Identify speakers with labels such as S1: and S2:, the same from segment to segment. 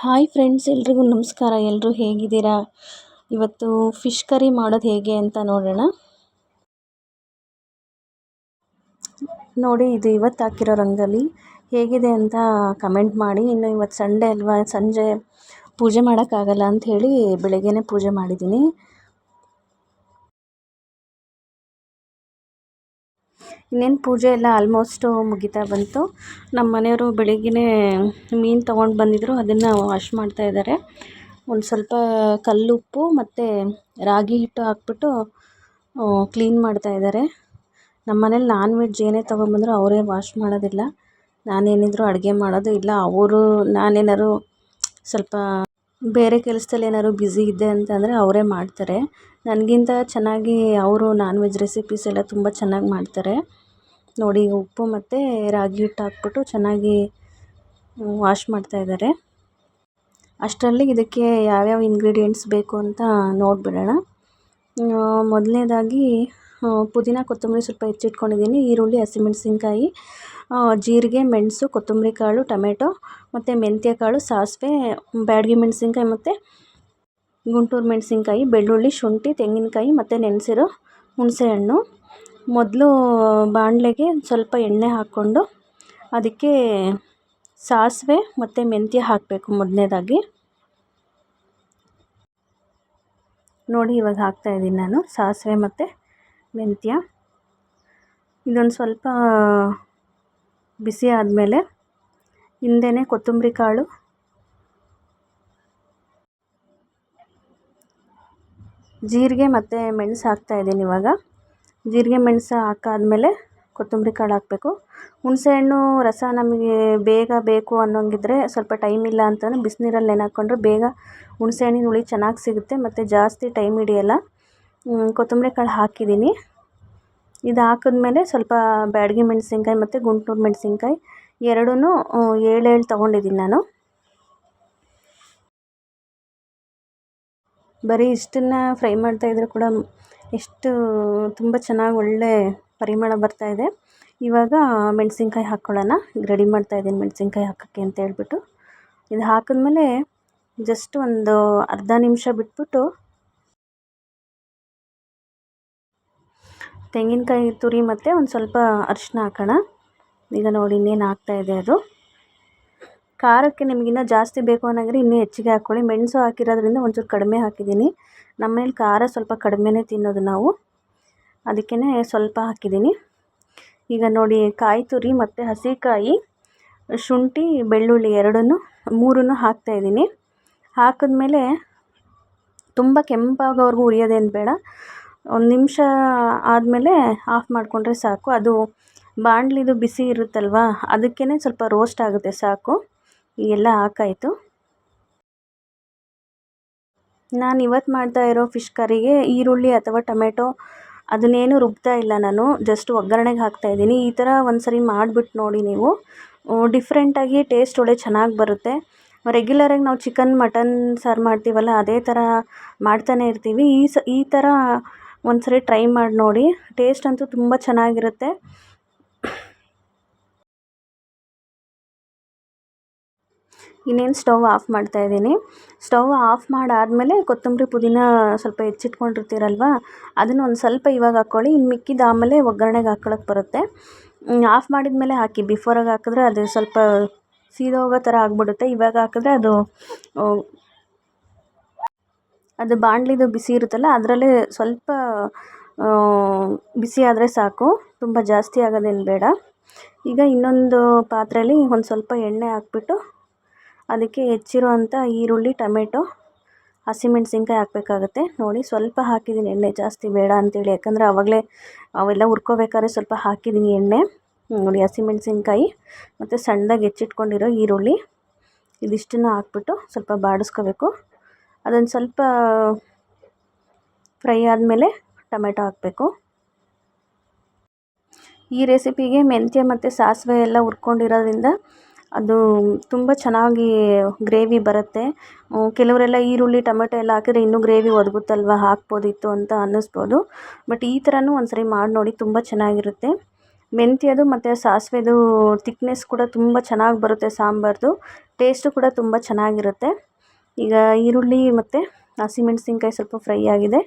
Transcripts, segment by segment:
S1: Hi friends, ಎಲ್ರಿಗೂ ನಮಸ್ಕಾರ. ಎಲ್ಲರೂ ಹೇಗಿದ್ದೀರಾ? ಇವತ್ತು ಫಿಶ್ ಕರಿ ಮಾಡೋದು ಹೇಗೆ ಅಂತ ನೋಡೋಣ. ನೋಡಿ, ಇದು ಇವತ್ತು ಹಾಕಿರೋ ರಂಗೋಲಿ ಹೇಗಿದೆ ಅಂತ ಕಮೆಂಟ್ ಮಾಡಿ. ಇನ್ನು ಇವತ್ತು ಸಂಡೇ ಅಲ್ವಾ, ಸಂಜೆ ಪೂಜೆ ಮಾಡೋಕ್ಕಾಗಲ್ಲ ಅಂಥೇಳಿ ಬೆಳಗ್ಗೆನೇ ಪೂಜೆ ಮಾಡಿದ್ದೀನಿ. ಇನ್ನೇನು ಪೂಜೆ ಎಲ್ಲ ಆಲ್ಮೋಸ್ಟು ಮುಗಿತಾ ಬಂತು. ನಮ್ಮ ಮನೆಯವರು ಬೆಳಗ್ಗೆನೇ ಮೀನು ತೊಗೊಂಡು ಬಂದಿದ್ದರು, ಅದನ್ನು ವಾಶ್ ಮಾಡ್ತಾಯಿದ್ದಾರೆ. ಒಂದು ಸ್ವಲ್ಪ ಕಲ್ಲುಪ್ಪು ಮತ್ತು ರಾಗಿ ಹಿಟ್ಟು ಹಾಕ್ಬಿಟ್ಟು ಕ್ಲೀನ್ ಮಾಡ್ತಾಯಿದ್ದಾರೆ. ನಮ್ಮ ಮನೇಲಿ ನಾನ್ ವೆಜ್ ಏನೇ ತೊಗೊಂಬಂದರೂ ಅವರೇ ವಾಶ್ ಮಾಡೋದಿಲ್ಲ. ನಾನೇನಿದ್ರು ಅಡುಗೆ ಮಾಡೋದು, ಇಲ್ಲ ಅವರು ನಾನೇನಾದ್ರು ಸ್ವಲ್ಪ ಬೇರೆ ಕೆಲಸದಲ್ಲಿ ಏನಾದ್ರು ಬ್ಯುಸಿ ಇದ್ದೆ ಅಂತಂದರೆ ಅವರೇ ಮಾಡ್ತಾರೆ. ನನಗಿಂತ ಚೆನ್ನಾಗಿ ಅವರು ನಾನ್ ವೆಜ್ ರೆಸಿಪೀಸ್ ಎಲ್ಲ ತುಂಬ ಚೆನ್ನಾಗಿ ಮಾಡ್ತಾರೆ. ನೋಡಿ, ಉಪ್ಪು ಮತ್ತು ರಾಗಿ ಹಿಟ್ಟು ಹಾಕ್ಬಿಟ್ಟು ಚೆನ್ನಾಗಿ ವಾಶ್ ಮಾಡ್ತಾಯಿದ್ದಾರೆ. ಅಷ್ಟರಲ್ಲಿ ಇದಕ್ಕೆ ಯಾವ್ಯಾವ ಇಂಗ್ರೀಡಿಯೆಂಟ್ಸ್ ಬೇಕು ಅಂತ ನೋಡಿಬಿಡೋಣ. ಮೊದಲನೇದಾಗಿ ಪುದೀನ ಕೊತ್ತಂಬರಿ ಸ್ವಲ್ಪ ಹೆಚ್ಚಿಟ್ಕೊಂಡಿದ್ದೀನಿ. ಈರುಳ್ಳಿ, ಹಸಿಮೆಣಸಿನ್ಕಾಯಿ, ಜೀರಿಗೆ, ಮೆಣಸು, ಕೊತ್ತಂಬರಿ ಕಾಳು, ಟೊಮೆಟೊ ಮತ್ತು ಮೆಂತ್ಯ ಕಾಳು, ಸಾಸಿವೆ, ಬ್ಯಾಡಗಿ ಮೆಣಸಿನ್ಕಾಯಿ ಮತ್ತು ಗುಂಟೂರು ಮೆಣಸಿನ್ಕಾಯಿ, ಬೆಳ್ಳುಳ್ಳಿ, ಶುಂಠಿ, ತೆಂಗಿನಕಾಯಿ ಮತ್ತು ನೆನೆಸಿರೋ ಹುಣಸೆಹಣ್ಣು. ಮೊದಲು ಬಾಣಲೆಗೆ ಸ್ವಲ್ಪ ಎಣ್ಣೆ ಹಾಕ್ಕೊಂಡು ಅದಕ್ಕೆ ಸಾಸಿವೆ ಮತ್ತು ಮೆಂತ್ಯ ಹಾಕಬೇಕು. ಮೊದಲನೇದಾಗಿ ನೋಡಿ, ಇವಾಗ ಹಾಕ್ತಾಯಿದ್ದೀನಿ ನಾನು ಸಾಸಿವೆ ಮತ್ತು ಮೆಂತ್ಯ. ಇದೊಂದು ಸ್ವಲ್ಪ ಬಿಸಿ ಆದಮೇಲೆ ಹಿಂದೆಯೇ ಕೊತ್ತಂಬರಿ ಕಾಳು, ಜೀರಿಗೆ ಮತ್ತು ಮೆಣಸು ಹಾಕ್ತಾಯಿದ್ದೀನಿ. ಇವಾಗ ಜೀರಿಗೆ ಮೆಣಸು ಹಾಕಾದ್ಮೇಲೆ ಕೊತ್ತಂಬರಿ ಕಾಳು ಹಾಕಬೇಕು. ಹುಣಸೆಹಣ್ಣು ರಸ ನಮಗೆ ಬೇಗ ಬೇಕು ಅನ್ನೋಂಗಿದ್ರೆ, ಸ್ವಲ್ಪ ಟೈಮ್ ಇಲ್ಲ ಅಂತಂದರೆ ಬಿಸಿನೀರಲ್ಲಿ ನೆನೆ ಹಾಕ್ಕೊಂಡ್ರೆ ಬೇಗ ಹುಣಸೆಹಣ್ಣಿನ ಹುಳಿ ಚೆನ್ನಾಗಿ ಸಿಗುತ್ತೆ ಮತ್ತು ಜಾಸ್ತಿ ಟೈಮ್ ಹಿಡಿಯಲ್ಲ. ಕೊತ್ತಂಬರಿ ಕಾಳು ಹಾಕಿದ್ದೀನಿ. ಇದು ಹಾಕಿದ್ಮೇಲೆ ಸ್ವಲ್ಪ ಬ್ಯಾಡಗಿ ಮೆಣಸಿನ್ಕಾಯಿ ಮತ್ತು ಗುಂಟೂರು ಮೆಣಸಿನ್ಕಾಯಿ ಎರಡೂ ಏಳು ತೊಗೊಂಡಿದ್ದೀನಿ ನಾನು. ಬರೀ ಇಷ್ಟನ್ನು ಫ್ರೈ ಮಾಡ್ತಾಯಿದ್ರೆ ಕೂಡ ಎಷ್ಟು ತುಂಬ ಚೆನ್ನಾಗಿ ಒಳ್ಳೆ ಪರಿಮಳ ಬರ್ತಾಯಿದೆ. ಇವಾಗ ಮೆಣಸಿನ್ಕಾಯಿ ಹಾಕ್ಕೊಳ್ಳೋಣ. ರೆಡಿ ಮಾಡ್ತಾಯಿದ್ದೀನಿ ಮೆಣಸಿನ್ಕಾಯಿ ಹಾಕೋಕ್ಕೆ ಅಂತ ಹೇಳ್ಬಿಟ್ಟು. ಇದು ಹಾಕಿದ್ಮೇಲೆ ಜಸ್ಟ್ ಒಂದು ಅರ್ಧ ನಿಮಿಷ ಬಿಟ್ಬಿಟ್ಟು ತೆಂಗಿನಕಾಯಿ ತುರಿ ಮತ್ತು ಒಂದು ಸ್ವಲ್ಪ ಅರಿಶಿನ ಹಾಕೋಣ. ಈಗ ನೋಡಿ, ಇನ್ನೇನು ಹಾಕ್ತಾಯಿದೆ ಅದು. ಖಾರಕ್ಕೆ ನಿಮಗಿನ್ನೂ ಜಾಸ್ತಿ ಬೇಕು ಅನ್ನೋಂಗಿದ್ರೆ ಇನ್ನೂ ಹೆಚ್ಚಿಗೆ ಹಾಕ್ಕೊಳ್ಳಿ. ಮೆಣಸು ಹಾಕಿರೋದ್ರಿಂದ ಒಂಚೂರು ಕಡಿಮೆ ಹಾಕಿದ್ದೀನಿ. ನಮ್ಮನೇಲಿ ಖಾರ ಸ್ವಲ್ಪ ಕಡಿಮೆನೇ ತಿನ್ನೋದು ನಾವು, ಅದಕ್ಕೇ ಸ್ವಲ್ಪ ಹಾಕಿದ್ದೀನಿ. ಈಗ ನೋಡಿ, ಕಾಯಿ ತುರಿ ಮತ್ತು ಹಸಿಕಾಯಿ, ಶುಂಠಿ, ಬೆಳ್ಳುಳ್ಳಿ ಮೂರನ್ನು ಹಾಕ್ತಾಯಿದ್ದೀನಿ. ಹಾಕಿದ್ಮೇಲೆ ತುಂಬ ಕೆಂಪಾಗೋವರೆಗೂ ಹುರಿಯೋದೇನು ಬೇಡ. ಒಂದು ನಿಮಿಷ ಆದಮೇಲೆ ಆಫ್ ಮಾಡಿಕೊಂಡ್ರೆ ಸಾಕು. ಅದು ಬಾಣಲಿದು ಬಿಸಿ ಇರುತ್ತಲ್ವ, ಅದಕ್ಕೇ ಸ್ವಲ್ಪ ರೋಸ್ಟ್ ಆಗುತ್ತೆ ಸಾಕು. ಎಲ್ಲ ಹಾಕಾಯಿತು. ನಾನು ಇವತ್ತು ಮಾಡ್ತಾಯಿರೋ ಫಿಶ್ ಕರಿಗೆ ಈರುಳ್ಳಿ ಅಥವಾ ಟೊಮೆಟೊ ಅದನ್ನೇನು ರುಬ್ತಾ ಇಲ್ಲ ನಾನು, ಜಸ್ಟ್ ಒಗ್ಗರಣೆಗೆ ಹಾಕ್ತಾಯಿದ್ದೀನಿ. ಈ ಥರ ಒಂದು ಸರಿ ಮಾಡಿಬಿಟ್ಟು ನೋಡಿ ನೀವು, ಡಿಫ್ರೆಂಟಾಗಿ ಟೇಸ್ಟ್ ಒಳ್ಳೆ ಚೆನ್ನಾಗಿ ಬರುತ್ತೆ. ರೆಗ್ಯುಲರಾಗಿ ನಾವು ಚಿಕನ್, ಮಟನ್ ಸಾರು ಮಾಡ್ತೀವಲ್ಲ, ಅದೇ ಥರ ಮಾಡ್ತಾನೆ ಇರ್ತೀವಿ. ಈ ಥರ ಒಂದು ಸರಿ ಟ್ರೈ ಮಾಡಿ ನೋಡಿ, ಟೇಸ್ಟ್ ಅಂತೂ ತುಂಬ ಚೆನ್ನಾಗಿರುತ್ತೆ. ಇನ್ನೇನು ಸ್ಟವ್ ಆಫ್ ಮಾಡ್ತಾಯಿದ್ದೀನಿ. ಸ್ಟವ್ ಆಫ್ ಮಾಡಾದಮೇಲೆ ಕೊತ್ತಂಬರಿ ಪುದೀನ ಸ್ವಲ್ಪ ಹೆಚ್ಚಿಟ್ಕೊಂಡಿರ್ತೀರಲ್ವ, ಅದನ್ನು ಒಂದು ಸ್ವಲ್ಪ ಇವಾಗ ಹಾಕ್ಕೊಳ್ಳಿ. ಇನ್ನು ಮಿಕ್ಕಿದ ಆಮೇಲೆ ಒಗ್ಗರಣೆಗೆ ಹಾಕ್ಕೊಳಕ್ಕೆ ಬರುತ್ತೆ. ಆಫ್ ಮಾಡಿದ ಮೇಲೆ ಹಾಕಿ. ಬಿಫೋರಾಗಿ ಹಾಕಿದ್ರೆ ಅದು ಸ್ವಲ್ಪ ಸೀದೋಗೋ ಥರ ಆಗಿಬಿಡುತ್ತೆ. ಇವಾಗ ಹಾಕಿದ್ರೆ ಅದು ಬಾಣಲಿದು ಬಿಸಿ ಇರುತ್ತಲ್ಲ, ಅದರಲ್ಲೇ ಸ್ವಲ್ಪ ಬಿಸಿ ಆದರೆ ಸಾಕು, ತುಂಬ ಜಾಸ್ತಿ ಆಗೋದೇನು ಬೇಡ. ಈಗ ಇನ್ನೊಂದು ಪಾತ್ರೆಯಲ್ಲಿ ಒಂದು ಸ್ವಲ್ಪ ಎಣ್ಣೆ ಹಾಕ್ಬಿಟ್ಟು ಅದಕ್ಕೆ ಹೆಚ್ಚಿರೋ ಅಂಥ ಈರುಳ್ಳಿ, ಟೊಮೆಟೊ, ಹಸಿಮೆಣಸಿನ್ಕಾಯಿ ಹಾಕಬೇಕಾಗತ್ತೆ. ನೋಡಿ, ಸ್ವಲ್ಪ ಹಾಕಿದ್ದೀನಿ ಎಣ್ಣೆ, ಜಾಸ್ತಿ ಬೇಡ ಅಂತೇಳಿ, ಯಾಕಂದರೆ ಆವಾಗಲೇ ಅವೆಲ್ಲ ಹುರ್ಕೋಬೇಕಾದ್ರೆ ಸ್ವಲ್ಪ ಹಾಕಿದ್ದೀನಿ ಎಣ್ಣೆ. ನೋಡಿ, ಹಸಿಮೆಣಸಿನ್ಕಾಯಿ ಮತ್ತು ಸಣ್ಣದಾಗಿ ಹೆಚ್ಚಿಟ್ಕೊಂಡಿರೋ ಈರುಳ್ಳಿ, ಇದಿಷ್ಟನ್ನು ಹಾಕ್ಬಿಟ್ಟು ಸ್ವಲ್ಪ ಬಾಡಿಸ್ಕೋಬೇಕು. ಅದೊಂದು ಸ್ವಲ್ಪ ಫ್ರೈ ಆದಮೇಲೆ ಟೊಮೆಟೊ ಹಾಕಬೇಕು. ಈ ರೆಸಿಪಿಗೆ ಮೆಂತ್ಯ ಮತ್ತು ಸಾಸಿವೆ ಎಲ್ಲ ಹುರ್ಕೊಂಡಿರೋದ್ರಿಂದ ಅದು ತುಂಬ ಚೆನ್ನಾಗಿ ಗ್ರೇವಿ ಬರುತ್ತೆ. ಕೆಲವರೆಲ್ಲ ಈರುಳ್ಳಿ, ಟೊಮೆಟೊ ಎಲ್ಲ ಹಾಕಿದ್ರೆ ಇನ್ನೂ ಗ್ರೇವಿ ಒದಗುತ್ತಲ್ವ, ಹಾಕ್ಬೋದಿತ್ತು ಅಂತ ಅನ್ನಿಸ್ಬೋದು. ಬಟ್ ಈ ಥರನೂ ಒಂದು ಸರಿ ಮಾಡಿ ನೋಡಿ, ತುಂಬ ಚೆನ್ನಾಗಿರುತ್ತೆ. ಮೆಂತ್ಯದು ಮತ್ತು ಸಾಸಿವೆದು ತಿಕ್ನೆಸ್ ಕೂಡ ತುಂಬ ಚೆನ್ನಾಗಿ ಬರುತ್ತೆ ಸಾಂಬಾರ್ದು. ಟೇಸ್ಟು ಕೂಡ ತುಂಬ ಚೆನ್ನಾಗಿರುತ್ತೆ. ಈಗ ಈರುಳ್ಳಿ ಮತ್ತು ಹಸಿಮೆಣ್ಸಿನ್ಕಾಯಿ ಸ್ವಲ್ಪ ಫ್ರೈ ಆಗಿದೆ.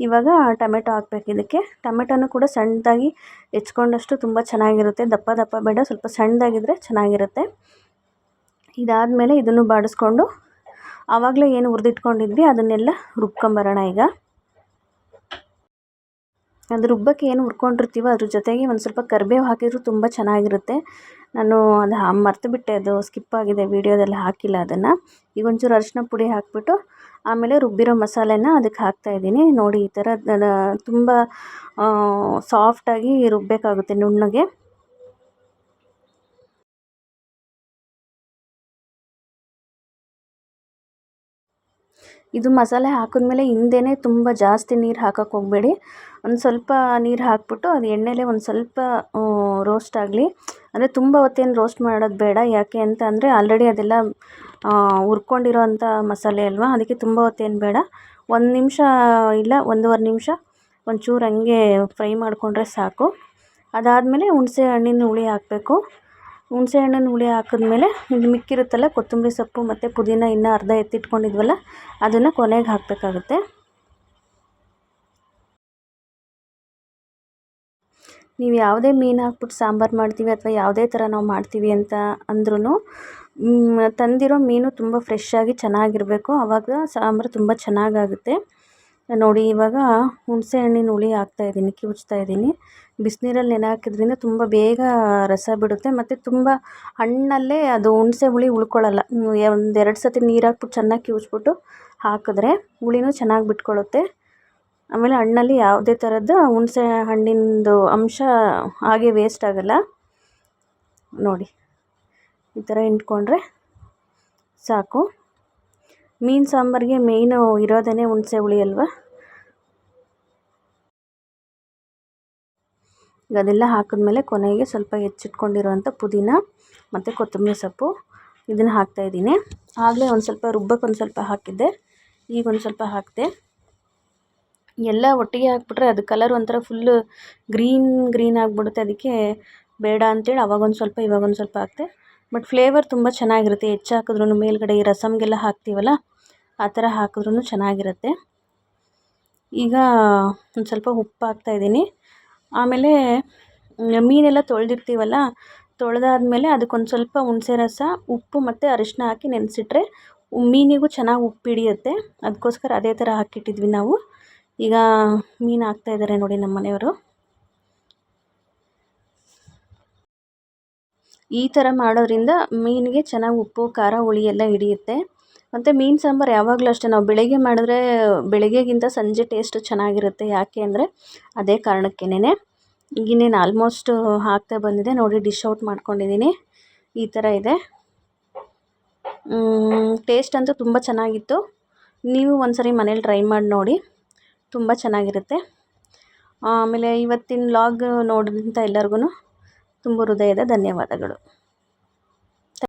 S1: ಇವಾಗ ಟೊಮೆಟೊ ಹಾಕ್ಬೇಕು ಇದಕ್ಕೆ. ಟೊಮೆಟೊನೂ ಕೂಡ ಸಣ್ಣದಾಗಿ ಹೆಚ್ಕೊಂಡಷ್ಟು ತುಂಬ ಚೆನ್ನಾಗಿರುತ್ತೆ. ದಪ್ಪ ದಪ್ಪ ಬೇಡ, ಸ್ವಲ್ಪ ಸಣ್ಣದಾಗಿದ್ದರೆ ಚೆನ್ನಾಗಿರುತ್ತೆ. ಇದಾದಮೇಲೆ ಇದನ್ನು ಬಾಡಿಸ್ಕೊಂಡು ಆವಾಗಲೇ ಏನು ಹುರಿದಿಟ್ಕೊಂಡಿದ್ವಿ ಅದನ್ನೆಲ್ಲ ರುಬ್ಕೊಂಬರೋಣ. ಈಗ ಅದು ರುಬ್ಬಕ್ಕೆ ಏನು ಹುರ್ಕೊಂಡಿರ್ತೀವೋ ಅದ್ರ ಜೊತೆಗೆ ಒಂದು ಸ್ವಲ್ಪ ಕರಿಬೇವು ಹಾಕಿದರೂ ತುಂಬ ಚೆನ್ನಾಗಿರುತ್ತೆ. ನಾನು ಅದು ಮರ್ತು ಬಿಟ್ಟೆ, ಅದು ಸ್ಕಿಪ್ ಆಗಿದೆ, ವೀಡಿಯೋದಲ್ಲಿ ಹಾಕಿಲ್ಲ ಅದನ್ನು. ಈಗ ಒಂಚೂರು ಅರಿಶಿನ ಪುಡಿ ಹಾಕ್ಬಿಟ್ಟು ಆಮೇಲೆ ರುಬ್ಬಿರೋ ಮಸಾಲೆನ ಅದಕ್ಕೆ ಹಾಕ್ತಾಯಿದ್ದೀನಿ. ನೋಡಿ, ಈ ಥರ ತುಂಬ ಸಾಫ್ಟಾಗಿ ರುಬ್ಬಬೇಕಾಗುತ್ತೆ, ನುಣ್ಣಗೆ. ಇದು ಮಸಾಲೆ ಹಾಕಿದ್ಮೇಲೆ ಹಿಂದೆಯೇ ತುಂಬ ಜಾಸ್ತಿ ನೀರು ಹಾಕೋಕ್ಕೆ ಹೋಗಬೇಡಿ. ಒಂದು ಸ್ವಲ್ಪ ನೀರು ಹಾಕ್ಬಿಟ್ಟು ಅದು ಎಣ್ಣೆಲೇ ಒಂದು ಸ್ವಲ್ಪ ರೋಸ್ಟ್ ಆಗಲಿ. ಅಂದರೆ ತುಂಬ ಹೊತ್ತೇನು ರೋಸ್ಟ್ ಮಾಡೋದು ಬೇಡ. ಯಾಕೆ ಅಂತ ಅಂದರೆ ಆಲ್ರೆಡಿ ಅದೆಲ್ಲ ಹುರ್ಕೊಂಡಿರೋ ಅಂಥ ಮಸಾಲೆ ಅಲ್ವಾ, ಅದಕ್ಕೆ ತುಂಬ ಹೊತ್ತೇನು ಬೇಡ. 1 ನಿಮಿಷ ಇಲ್ಲ 1.5 ನಿಮಿಷ ಒಂಚೂರು ಹಂಗೆ ಫ್ರೈ ಮಾಡಿಕೊಂಡ್ರೆ ಸಾಕು. ಅದಾದಮೇಲೆ ಹುಣಸೆ ಹಣ್ಣಿನ ಹುಳಿ ಹಾಕಬೇಕು. ಹುಣಸೆ ಹಣ್ಣಿನ ಹುಳಿ ಹಾಕಿದ್ಮೇಲೆ ಇದು ಮಿಕ್ಕಿರುತ್ತಲ್ಲ, ಕೊತ್ತಂಬರಿ ಸೊಪ್ಪು ಮತ್ತು ಪುದೀನ ಇನ್ನೂ ಅರ್ಧ ಎತ್ತಿಟ್ಕೊಂಡಿದ್ವಲ್ಲ, ಅದನ್ನು ಕೊನೆಗೆ ಹಾಕಬೇಕಾಗುತ್ತೆ. ನೀವು ಯಾವುದೇ ಮೀನು ಹಾಕ್ಬಿಟ್ಟು ಸಾಂಬಾರು ಮಾಡ್ತೀವಿ ಅಥವಾ ಯಾವುದೇ ಥರ ನಾವು ಮಾಡ್ತೀವಿ ಅಂತ ಅಂದ್ರೂ ತಂದಿರೋ ಮೀನು ತುಂಬ ಫ್ರೆಶ್ಶಾಗಿ ಚೆನ್ನಾಗಿರಬೇಕು. ಆವಾಗ ಸಾಂಬಾರು ತುಂಬ ಚೆನ್ನಾಗಾಗುತ್ತೆ. ನೋಡಿ, ಇವಾಗ ಹುಣಸೆ ಹಣ್ಣಿನ ಹುಳಿ ಹಾಕ್ತಾಯಿದ್ದೀನಿ, ಕಿವುಚ್ತಾಯಿದ್ದೀನಿ. ಬಿಸಿನೀರಲ್ಲಿ ನೆನೆ ಹಾಕಿದ್ರಿಂದ ತುಂಬ ಬೇಗ ರಸ ಬಿಡುತ್ತೆ ಮತ್ತು ತುಂಬ ಹಣ್ಣಲ್ಲೇ ಅದು ಹುಣಸೆ ಹುಳಿ ಉಳ್ಕೊಳ್ಳಲ್ಲ. 1-2 ಸತಿ ನೀರು ಹಾಕ್ಬಿಟ್ಟು ಚೆನ್ನಾಗಿ ಕಿವುಚ್ಬಿಟ್ಟು ಹಾಕಿದ್ರೆ ಹುಳಿನೂ ಚೆನ್ನಾಗಿ ಬಿಟ್ಕೊಳ್ಳುತ್ತೆ. ಆಮೇಲೆ ಹಣ್ಣಲ್ಲಿ ಯಾವುದೇ ಥರದ್ದು ಹುಣಸೆ ಹಣ್ಣಿಂದು ಅಂಶ ಹಾಗೆ ವೇಸ್ಟ್ ಆಗೋಲ್ಲ. ನೋಡಿ, ಈ ಥರ ಹಿಂಡ್ಕೊಂಡ್ರೆ ಸಾಕು. ಮೀನು ಸಾಂಬಾರಿಗೆ ಮೇಯ್ನು ಇರೋದೇ ಹುಣಸೆ ಹುಳಿ ಅಲ್ವಾ. ಈಗ ಅದೆಲ್ಲ ಹಾಕಿದ್ಮೇಲೆ ಕೊನೆಗೆ ಸ್ವಲ್ಪ ಹೆಚ್ಚಿಟ್ಕೊಂಡಿರೋಂಥ ಪುದೀನ ಮತ್ತು ಕೊತ್ತಂಬರಿ ಸೊಪ್ಪು ಇದನ್ನು ಹಾಕ್ತಾಯಿದ್ದೀನಿ. ಆಗಲೇ ಒಂದು ಸ್ವಲ್ಪ ರುಬ್ಬಕ್ಕೆ ಒಂದು ಸ್ವಲ್ಪ ಹಾಕಿದ್ದೆ, ಈಗ ಒಂದು ಸ್ವಲ್ಪ ಹಾಕಿದೆ. ಎಲ್ಲ ಒಟ್ಟಿಗೆ ಹಾಕ್ಬಿಟ್ರೆ ಅದು ಕಲರ್ ಒಂಥರ ಫುಲ್ಲು ಗ್ರೀನ್ ಆಗಿಬಿಡುತ್ತೆ. ಅದಕ್ಕೆ ಬೇಡ ಅಂತೇಳಿ ಅವಾಗೊಂದು ಸ್ವಲ್ಪ ಇವಾಗೊಂದು ಸ್ವಲ್ಪ ಹಾಕಿದೆ. ಬಟ್ ಫ್ಲೇವರ್ ತುಂಬ ಚೆನ್ನಾಗಿರುತ್ತೆ. ಹೆಚ್ಚು ಹಾಕಿದ್ರೂ ಮೇಲ್ಗಡೆ ಈ ರಸಮ್ಗೆಲ್ಲ ಹಾಕ್ತೀವಲ್ಲ, ಆ ಥರ ಹಾಕಿದ್ರೂ ಚೆನ್ನಾಗಿರುತ್ತೆ. ಈಗ ಒಂದು ಸ್ವಲ್ಪ ಉಪ್ಪು ಹಾಕ್ತಾಯಿದ್ದೀನಿ. ಆಮೇಲೆ ಮೀನೆಲ್ಲ ತೊಳೆದಿರ್ತೀವಲ್ಲ, ತೊಳೆದಾದ್ಮೇಲೆ ಅದಕ್ಕೊಂದು ಸ್ವಲ್ಪ ಹುಣಸೆ ರಸ, ಉಪ್ಪು ಮತ್ತು ಅರಿಶಿನ ಹಾಕಿ ನೆನೆಸಿಟ್ರೆ ಮೀನಿಗೂ ಚೆನ್ನಾಗಿ ಉಪ್ಪು ಹಿಡಿಯುತ್ತೆ. ಅದಕ್ಕೋಸ್ಕರ ಅದೇ ಥರ ಹಾಕಿಟ್ಟಿದ್ವಿ ನಾವು. ಈಗ ಮೀನು ಹಾಕ್ತಾಯಿದ್ದಾರೆ ನೋಡಿ ನಮ್ಮ ಮನೆಯವರು. ಈ ಥರ ಮಾಡೋದ್ರಿಂದ ಮೀನಿಗೆ ಚೆನ್ನಾಗಿ ಉಪ್ಪು, ಖಾರ, ಹುಳಿ ಎಲ್ಲ ಹಿಡಿಯುತ್ತೆ. ಮತ್ತು ಮೀನು ಸಾಂಬಾರು ಯಾವಾಗಲೂ ಅಷ್ಟೇ, ನಾವು ಬೆಳಗ್ಗೆ ಮಾಡಿದ್ರೆ ಬೆಳಗ್ಗೆಗಿಂತ ಸಂಜೆ ಟೇಸ್ಟು ಚೆನ್ನಾಗಿರುತ್ತೆ. ಯಾಕೆ ಅಂದರೆ ಅದೇ ಕಾರಣಕ್ಕೇನೆ. ಈಗಿನ್ನೇನು ಆಲ್ಮೋಸ್ಟು ಆಗ್ತಾ ಬಂದಿದೆ ನೋಡಿ. ಡಿಶ್ ಔಟ್ ಮಾಡ್ಕೊಂಡಿದ್ದೀನಿ. ಈ ಥರ ಇದೆ. ಟೇಸ್ಟ್ ಅಂತೂ ತುಂಬ ಚೆನ್ನಾಗಿತ್ತು. ನೀವು ಒಂದ್ಸರಿ ಮನೇಲಿ ಟ್ರೈ ಮಾಡಿ ನೋಡಿ, ತುಂಬ ಚೆನ್ನಾಗಿರುತ್ತೆ. ಆಮೇಲೆ ಇವತ್ತಿನ ವ್ಲಾಗ್ ನೋಡಿದಂಥ ಎಲ್ಲರಿಗೂ ತುಂಬ ಹೃದಯದ ಧನ್ಯವಾದಗಳು.